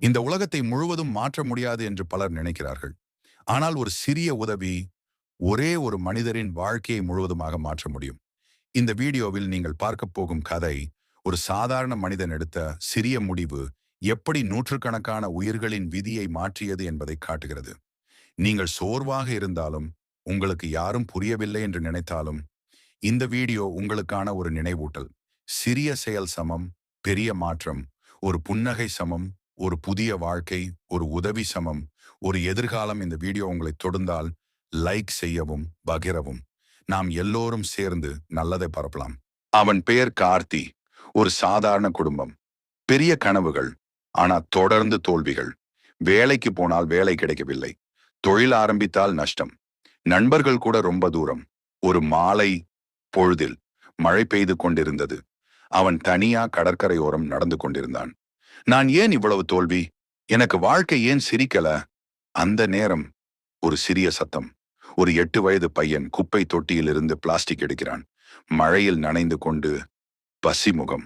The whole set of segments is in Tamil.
இந்த உலகத்தை முழுவதும் மாற்ற முடியாது என்று பலர் நினைக்கிறார்கள். ஆனால் ஒரு சிறிய உதவி ஒரே ஒரு மனிதரின் வாழ்க்கையை முழுவதுமாக மாற்ற முடியும். இந்த வீடியோவில் நீங்கள் பார்க்கப் போகும் கதை ஒரு சாதாரண மனிதன் எடுத்த சிறிய முடிவு எப்படி நூற்றுக்கணக்கான உயிர்களின் விதியை மாற்றியது என்பதை காட்டுகிறது. நீங்கள் சோர்வாக இருந்தாலும், உங்களுக்கு யாரும் புரியவில்லை என்று நினைத்தாலும், இந்த வீடியோ உங்களுக்கான ஒரு நினைவூட்டல். சிறிய செயல் சமம் பெரிய மாற்றம். ஒரு புன்னகை சமம் ஒரு புதிய வாழ்க்கை. ஒரு உதவி சமம் ஒரு எதிர்காலம். இந்த வீடியோ உங்களை தொடுந்தால் லைக் செய்யவும் பகிரவும். நாம் எல்லோரும் சேர்ந்து நல்லதை பரப்பலாம். அவன் பெயர் கார்த்தி. ஒரு சாதாரண குடும்பம், பெரிய கனவுகள், ஆனா தொடர்ந்து தோல்விகள். வேலைக்கு போனால் வேலை கிடைக்கவில்லை, தொழில் ஆரம்பித்தால் நஷ்டம், நண்பர்கள் கூட ரொம்ப தூரம். ஒரு மாலை பொழுதில் மழை பெய்து கொண்டிருந்தது. அவன் தனியா கடற்கரையோரம் நடந்து கொண்டிருந்தான். நான் ஏன் இவ்வளவு தோல்வி? எனக்கு வாழ்க்கை ஏன் சிரிக்கல? அந்த நேரம் ஒரு சிறிய சத்தம். ஒரு 8 வயது பையன் குப்பை தொட்டியில் இருந்து பிளாஸ்டிக் எடுக்கிறான். மழையில் நனைந்து கொண்டு பசிமுகம்.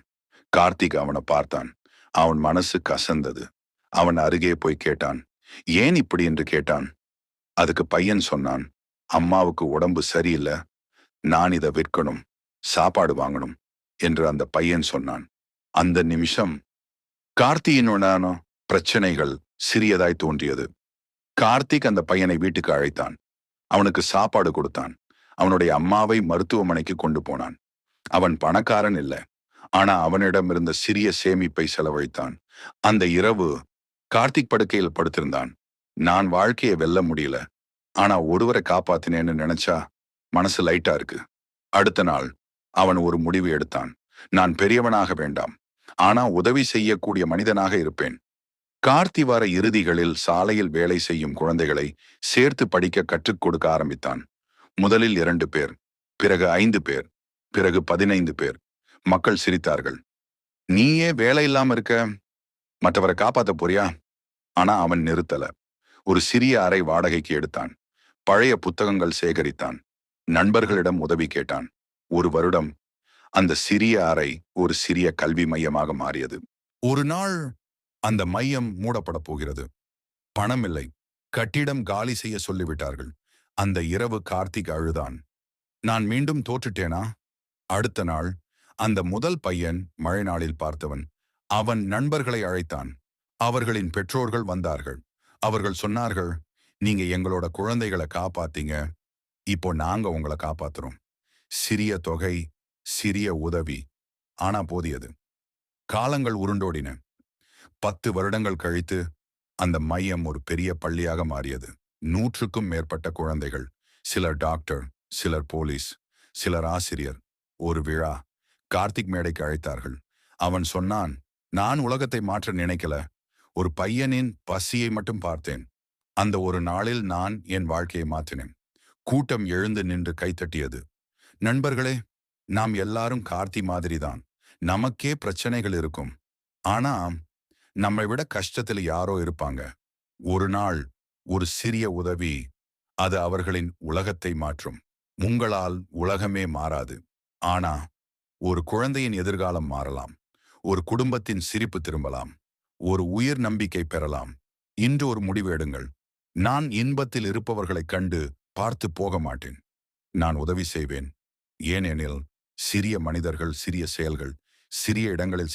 கார்த்திக் அவனை பார்த்தான். அவன் மனசு கசந்தது. அவன் அருகே போய் கேட்டான், ஏன் இப்படி என்று கேட்டான். அதுக்கு பையன் சொன்னான், அம்மாவுக்கு உடம்பு சரியில்லை, நான் இதை விற்கணும், சாப்பாடு வாங்கணும் என்று அந்த பையன் சொன்னான். அந்த நிமிஷம் கார்த்தியினுடான பிரச்சனைகள் சிறியதாய் தோன்றியது. கார்த்திக் அந்த பையனை வீட்டுக்கு அழைத்தான். அவனுக்கு சாப்பாடு கொடுத்தான். அவனுடைய அம்மாவை மருத்துவமனைக்கு கொண்டு போனான். அவன் பணக்காரன் இல்லை, ஆனா அவனிடம் இருந்த சிறிய சேமிப்பை செலவழித்தான். அந்த இரவு கார்த்திக் படுக்கையில் படுத்திருந்தான். நான் வாழ்க்கையை வெல்ல முடியல, ஆனா ஒருவரை காப்பாத்தினேன்னு நினைச்சா மனசு லைட்டா இருக்கு. அடுத்த நாள் அவன் ஒரு முடிவு எடுத்தான். நான் பெரியவனாக வேண்டாம், ஆனா உதவி செய்யக்கூடிய மனிதனாக இருப்பேன். கார்த்தி வார இறுதிகளில் சாலையில் வேலை செய்யும் குழந்தைகளை சேர்த்து படிக்க கற்றுக் கொடுக்க ஆரம்பித்தான். முதலில் 2 பேர், பிறகு 5 பேர், பிறகு 15 பேர். மக்கள் சிரித்தார்கள். நீயே வேலை இல்லாம இருக்க, மற்றவரை காப்பாத்த போறியா? ஆனா அவன் நிறுத்தல. ஒரு சிறிய அறை வாடகைக்கு எடுத்தான். பழைய புத்தகங்கள் சேகரித்தான். நண்பர்களிடம் உதவி கேட்டான். ஒரு வருடம் அந்த சிறிய அறை ஒரு சிறிய கல்வி மையமாக மாறியது. ஒரு நாள் அந்த மையம் மூடப்பட போகிறது. பணம் இல்லை, கட்டிடம் காலி செய்ய சொல்லிவிட்டார்கள். அந்த இரவு கார்த்திக் அழுதான். நான் மீண்டும் தோற்றுட்டேனா? அடுத்த நாள் அந்த முதல் பையன் மழை நாளில் பார்த்தவன். அவன் நண்பர்களை அழைத்தான். அவர்களின் பெற்றோர்கள் வந்தார்கள். அவர்கள் சொன்னார்கள், நீங்க எங்களோட குழந்தைகளை காப்பாத்தீங்க, இப்போ நாங்க உங்களை காப்பாத்துறோம். சிறிய தொகை, சிறிய உதவி, ஆனா போதியது. காலங்கள் உருண்டோடின. 10 வருடங்கள் கழித்து அந்த மையம் ஒரு பெரிய பள்ளியாக மாறியது. 100க்கும் மேற்பட்ட குழந்தைகள். சிலர் டாக்டர், சிலர் போலீஸ், சிலர் ஆசிரியர். ஒரு விழா. கார்த்திக் மேடைக்கு அழைத்தார்கள். அவன் சொன்னான், நான் உலகத்தை மாற்ற நினைக்கல, ஒரு பையனின் பசியை மட்டும் பார்த்தேன். அந்த ஒரு நாளில் நான் என் வாழ்க்கையை மாற்றினேன். கூட்டம் எழுந்து நின்று கைத்தட்டியது. நண்பர்களே, நாம் எல்லாரும் கார்த்தி மாதிரிதான். நமக்கே பிரச்சனைகள் இருக்கும், ஆனா நம்மை விட கஷ்டத்தில் யாரோ இருப்பாங்க. ஒரு நாள் ஒரு சிறிய உதவி, அது அவர்களின் உலகத்தை மாற்றும். உங்களால் உலகமே மாறாது, ஆனா ஒரு குழந்தையின் எதிர்காலம் மாறலாம். ஒரு குடும்பத்தின் சிரிப்பு திரும்பலாம். ஒரு உயிர் நம்பிக்கை பெறலாம். இன்று ஒரு முடிவு எடுங்கள். நான் இன்பத்தில் இருப்பவர்களைக் கண்டு பார்த்து போக மாட்டேன். நான் உதவி செய்வேன். ஏனெனில் சிறிய மனிதர்கள் சிறிய செயல்கள் சிறிய இடங்களில்